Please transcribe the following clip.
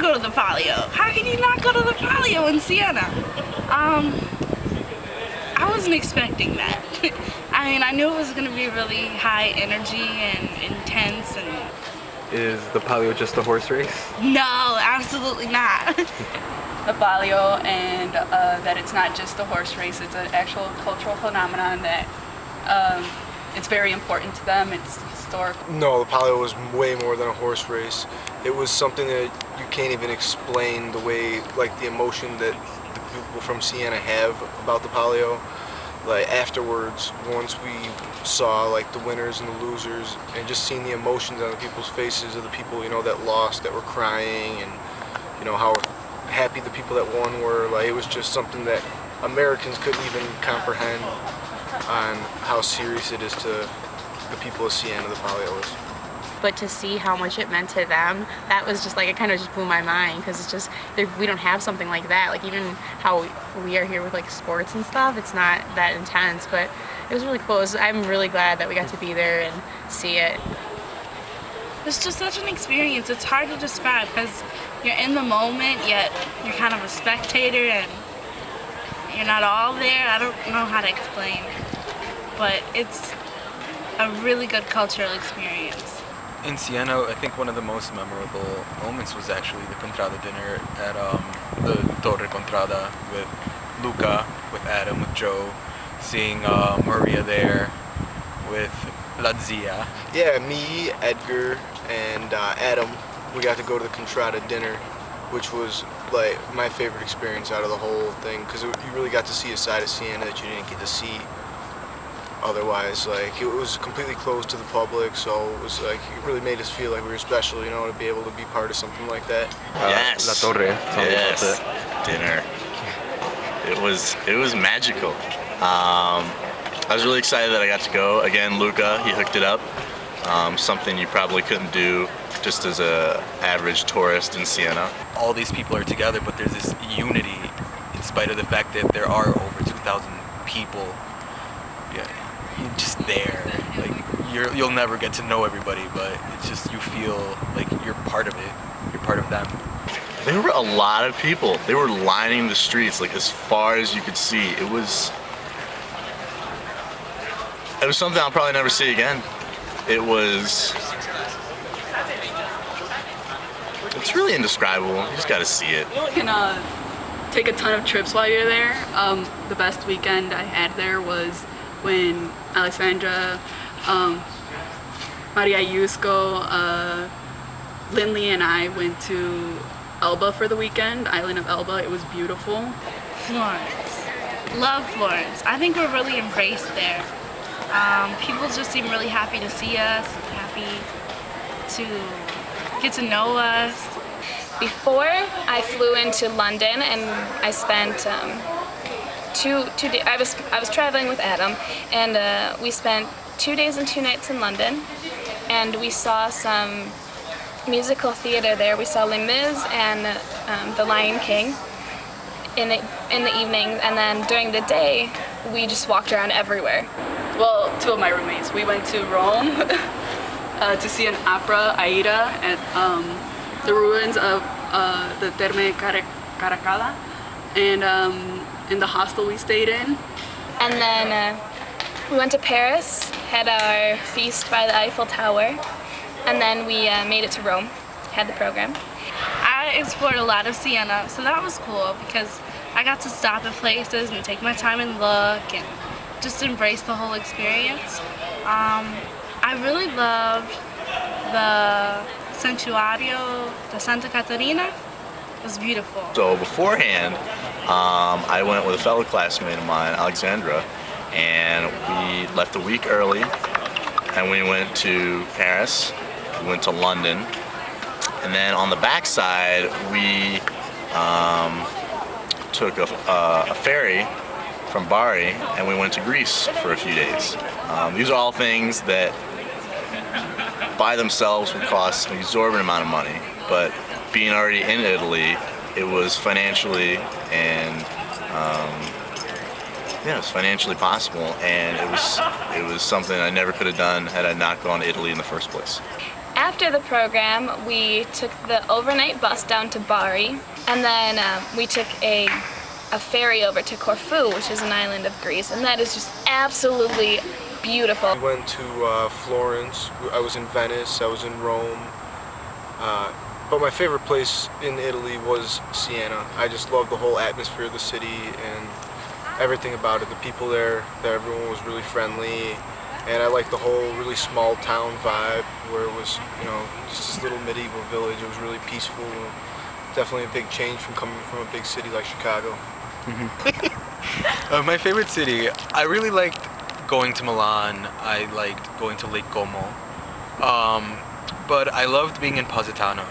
go to the Palio. How can you not go to the Palio in Siena? I wasn't expecting that. I mean, I knew it was going to be really high energy and intense and... Is the Palio just a horse race? No, absolutely not. The Palio, and that it's not just a horse race, it's an actual cultural phenomenon that it's very important to them, it's historical. No, the Palio was way more than a horse race. It was something that you can't even explain the way, like the emotion that the people from Siena have about the Palio. Like afterwards, once we saw like the winners and the losers, and just seeing the emotions on the people's faces of the people, you know, that lost, that were crying, and you know how happy the people that won were. Like it was just something that Americans couldn't even comprehend on how serious it is to the people of Siena, the Palio is. But to see how much it meant to them, that was just like, it kind of just blew my mind, because it's just, we don't have something like that. Like even how we are here with like sports and stuff, it's not that intense, but it was really cool. I'm really glad that we got to be there and see it. It's just such an experience. It's hard to describe because you're in the moment, yet you're kind of a spectator and you're not all there. I don't know how to explain, but it's a really good cultural experience. In Siena, I think one of the most memorable moments was actually the Contrada dinner at the Torre Contrada with Luca, with Adam, with Joe, seeing Maria there, with La Zia. Yeah, me, Edgar, and Adam, we got to go to the Contrada dinner, which was like my favorite experience out of the whole thing, because you really got to see a side of Siena that you didn't get to see otherwise. Like it was completely closed to the public, so it was like it really made us feel like we were special, you know, to be able to be part of something like that. Yes. La Torre. Yes. Dinner. It was magical. I was really excited that I got to go. Again, Luca, he hooked it up. Something you probably couldn't do just as a average tourist in Siena. All these people are together, but there's this unity in spite of the fact that there are over 2,000 people. Yeah, you're just there. Like you'll never get to know everybody, but it's just you feel like you're part of it. You're part of them. There were a lot of people. They were lining the streets like as far as you could see. It was something I'll probably never see again. It's really indescribable. You just gotta see it. You can take a ton of trips while you're there. The best weekend I had there was when Alexandra, Maria Yusko, Lindley and I went to Elba for the weekend, island of Elba. It was beautiful. Florence. Love Florence. I think we're really embraced there. People just seem really happy to see us, happy to get to know us. Before I flew into London and I spent 2 days. I was traveling with Adam, and we spent 2 days and 2 nights in London, and we saw some musical theater there. We saw Les Mis and The Lion King in the evening, and then during the day we just walked around everywhere. Well, 2 of my roommates, we went to Rome to see an opera, Aida, at the ruins of the Terme Caracalla, and in the hostel we stayed in. And then we went to Paris, had our feast by the Eiffel Tower, and then we made it to Rome, had the program. I explored a lot of Siena, so that was cool because I got to stop at places and take my time and look and just embrace the whole experience. I really loved the Santuario de Santa Caterina. It was beautiful. So beforehand, I went with a fellow classmate of mine, Alexandra, and we left a week early, and we went to Paris, we went to London, and then on the backside, we took a ferry from Bari, and we went to Greece for a few days. These are all things that by themselves would cost an exorbitant amount of money, but being already in Italy, it was financially and it was financially possible, and it was something I never could have done had I not gone to Italy in the first place. after the program, we took the overnight bus down to Bari, and then we took a ferry over to Corfu, which is an island of Greece, and that is just absolutely beautiful. We went to Florence. I was in Venice. I was in Rome. But my favorite place in Italy was Siena. I just loved the whole atmosphere of the city and everything about it. The people there, everyone was really friendly. And I liked the whole really small town vibe where it was, you know, just this little medieval village. It was really peaceful. Definitely a big change from coming from a big city like Chicago. My favorite city, I really liked going to Milan. I liked going to Lake Como. But I loved being in Positano.